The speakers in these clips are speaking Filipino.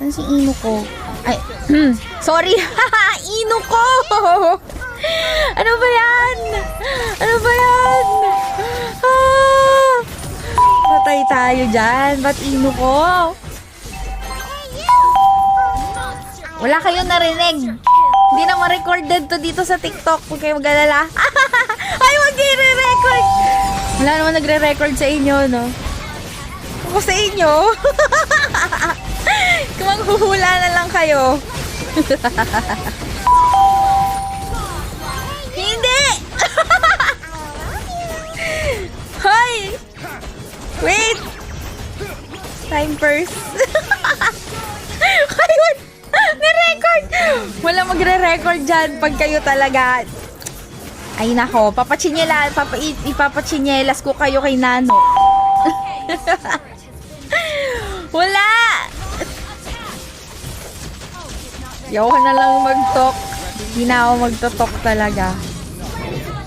Saan si Ino ko? Ay, sorry. Ino ko! Ano ba yan? Ano ba yan? Ah! Patay tayo dyan. Ba't Ino ko? Wala kayong narinig. Hindi na ma-recorded to dito sa TikTok. Huwag kayo mag-alala. Ay, wag kayo re-record. Wala naman nagre-record sa inyo, no? Ako sa inyo. Kung maghuhula na lang kayo. Hindi! Hoy! Wait! Time first. Hoy, wait! Ni-record! Wala magre-record dyan pag kayo talaga. Ay nako, ipapachinyelas ko kayo kay Nano. Wala! Yaw na lang mag-talk. Hindi na ako magto-talk talaga.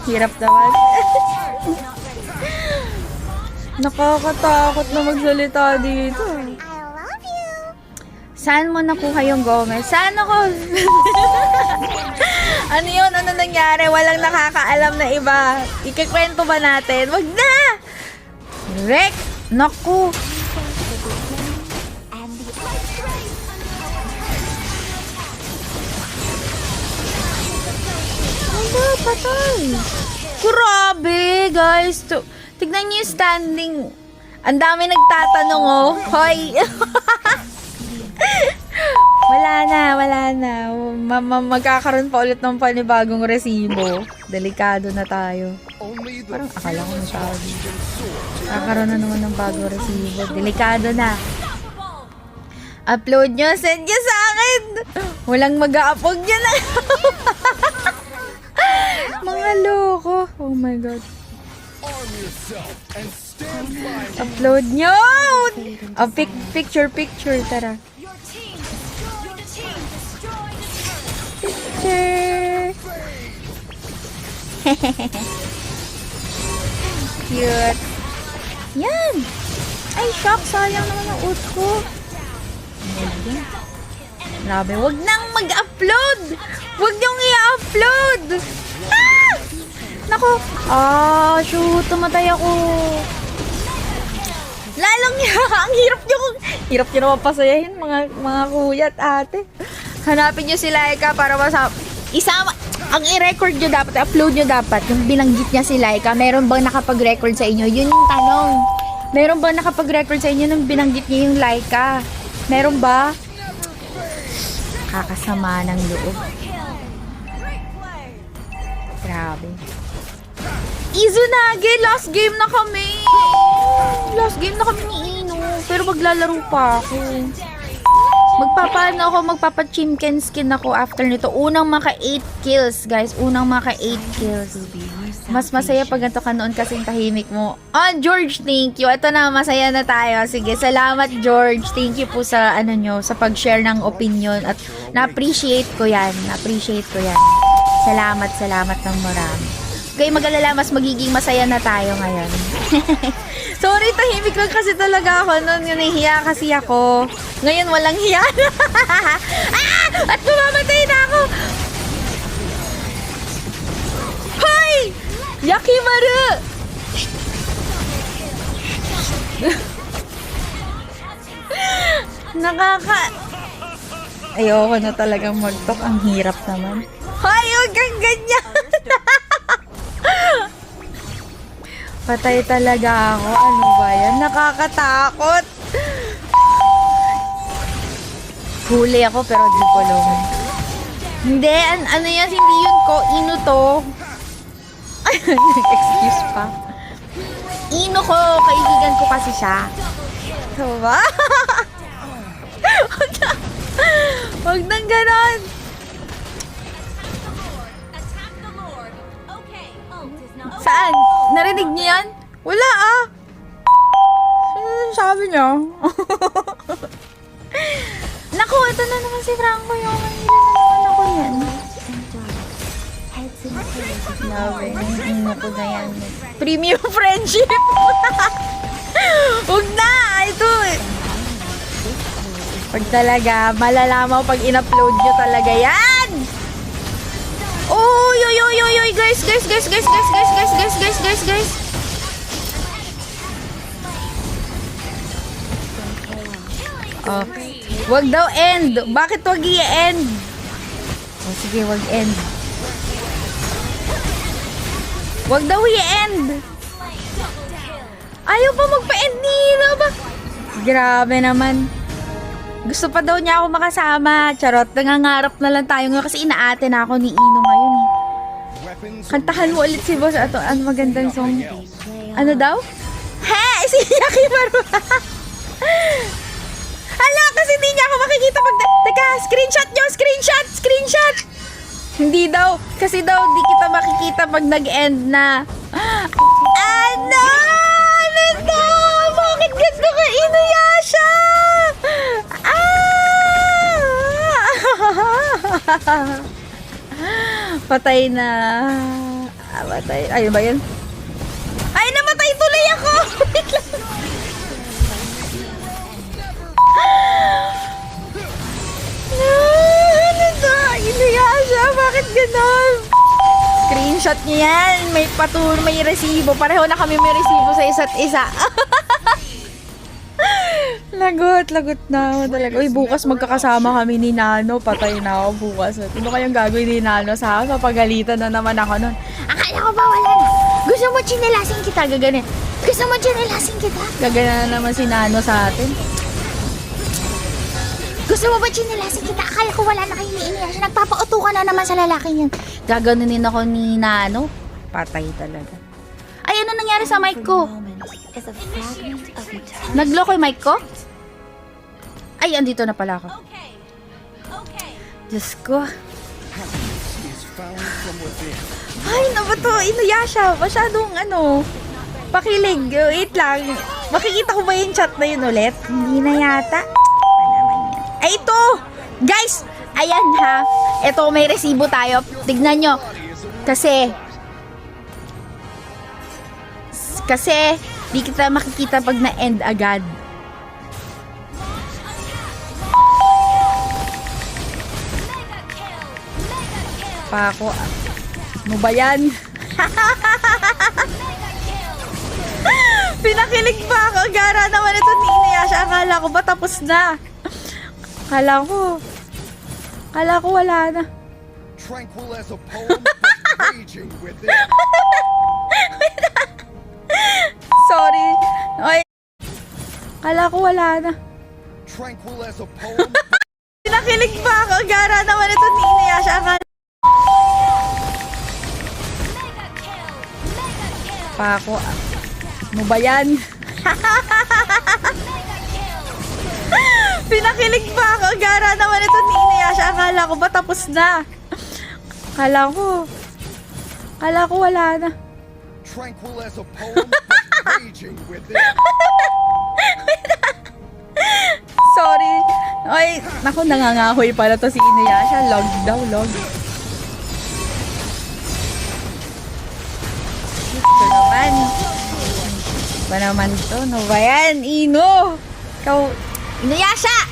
Hirap naman. Nakakatakot na magsalita dito. Saan mo nakuha yung Gomez? Saan ako? Ano yun? Ano nangyari? Walang nakakaalam na iba. Ikikwento ba natin? Wag na! Rek! Naku! Ano? Patay! Grabe, guys! Tignan niyo yung standing. Ang dami nagtatanong, oh. Hoy! Wala na. Magkakaroon pa ulit ng panibagong resibo. Delikado na tayo. Parang akala ko na tao dito. Kakaroon na naman ng bagong resibo. Delikado na. Upload nyo, send nyo sa akin. Walang mag-a-upload nyo na. Mga loko. Oh my God. Upload nyo. Oh, picture. Tara. Cute. Yan. Ay, shock. Sayang naman ang oat ko. Grabe. Huwag nang mag-upload. Huwag niyong i-upload. Ah! Naku. Ah, shoot. Tumatay ako. Lalong ang hirap niyo naman pasayahin mga kuya at ate. Hanapin nyo si Laika para isama. Ang i-record nyo dapat, upload nyo dapat. Yung binanggit niya si Laika, meron bang nakapag-record sa inyo? Yun yung tanong. Meron bang nakapag-record sa inyo nung binanggit niya yung Laika? Meron ba? Kakasama ng loob. Grabe. Izunage, last game na kami. Last game na kami ni Ino. Pero maglalaro pa ako. Magpapa-chimken skin ako after nito. Unang maka 8 kills, guys. Unang maka 8 kills. Mas masaya pag ganito ka noon kasing tahimik mo. Ah, George, thank you. Ito na, masaya na tayo. Sige, salamat George. Thank you po sa sa pag-share ng opinion at na-appreciate ko yan. Salamat ng marami. Okay, mag-alala, mas magiging masaya na tayo ngayon. Sorry, tahimik lang kasi talaga ako noon. Nahihiya kasi ako. Ngayon, walang hiya. At mamamatay na ako. Hoy! Yakimaru! Ayoko na talagang mag-talk. Ang hirap naman. Hoy, huwag kang ganyan! Patay talaga ako. Ano ba yan? Nakakatakot. Huli ako pero di ko alam. Hindi. Ano yan? Hindi yun ko. Ino to. Excuse pa. Ino ko. Kaibigan ko kasi siya. Diba? Huwag nang ganon. Saan? Narinig niyo yan? Wala ah. Sabi niya. Naku, ito na naman si Franco yung mahila na naman ako yan. Love it. Ino ko na yan. Premium friendship. Huwag na. Ito. Pag talaga, malalaman mo pag in-upload nyo talaga yan! Uy, uy, uy, uy, uy, guys. Oh, wag daw end. Bakit wag i-end? Oh, sige, wag end. Wag daw i-end. Ayaw pa magpa-end nila ba? Grabe naman. Gusto pa daw niya ako makasama. Charot, nangangarap na lang tayo ngayon kasi inaate na ako ni Ino ngayon eh. Kantahan mo ulit si boss. Ano magandang song? Ano daw? Ha! Si Yaki Marwa! Hala, kasi hindi niya ako makikita pag... Teka, screenshot nyo! Screenshot! Hindi daw. Kasi daw, di kita makikita pag nag-end na. Ano? Ano daw? Bakit ganito ka, Inuyasha? Patay na. Patay. Ayun ba yun? Ay, namatay tuloy ako! Wait lang. Ano to? Inuyasha, bakit ganon? Screenshot niya yan. May resibo. Pareho na kami may resibo sa isa't isa. Lagot na ako talaga. Uy, bukas magkakasama kami ni Nano. Patay na ako bukas. Ano kayang gagawin ni Nano sa akin? Papagalitan na naman ako nun. Akala ko ba wala na? Gusto mo chinelasin kita? Gaganin. Gusto mo chinelasin kita? Gaganan na naman si Nano sa atin. Gusto mo ba chinelasin kita? Akala ko wala na kayo ni Inuyasha. Nagpapauto ka na naman sa lalaki niyan. Gaganunin ako ni Nano. Patay talaga. Ay, ano nangyari sa mic ko? Nag-lock yung mic ko? Ay, andito na pala ako. Diyos ko. Ay, nabato, Inuyasha. Masyadong pakilig. Wait lang. Makikita ko ba yung chat na yun ulit? Hindi na yata. Ay, ito! Guys! Ayan ha. Ito, may resibo tayo. Tignan nyo. Kasi, di kita makikita pag na-end agad. Pa ako. Ano ba yan? Pinakilig pa ako. Gara naman ito ni Inuyasha. Akala ko ba tapos na? Akala ko wala na. Tranquil as a poem, raging with it. Sorry. Ay. Akala ko wala na. Tranquil as a poem. Pinakilig pa ako. Gara naman ito ni Inuyasha. Akala pa ako. Ano ba yan? Pinakilig pa ako. Gara naman ito ni Inuyasha. Akala ko ba tapos na? Akala ko wala na. Tranquil as a poem, raging with it. Sorry. Ay, naku, nangangahoy pala to si Inuyasha. Log daw, log. Ito naman. Ba naman to? No ba yan? Ino! Ikaw, Inuyasha!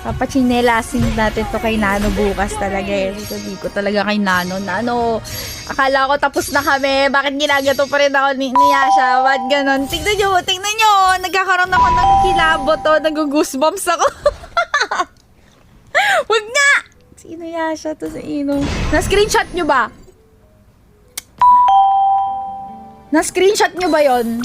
Papachinelasin natin to kay Nano bukas talaga eh. Sabi ko talaga kay Nano. Nano, akala ko tapos na kami. Bakit ginagato pa rin ako ni Inuyasha? Ba't ganon? Tignan nyo. Nagkakaroon ako ng kilabot to. Nag-goosebumps ako. Wag nga! Si Inuyasha to, si Ino. Na-screenshot nyo ba? Na-screenshot nyo ba yon?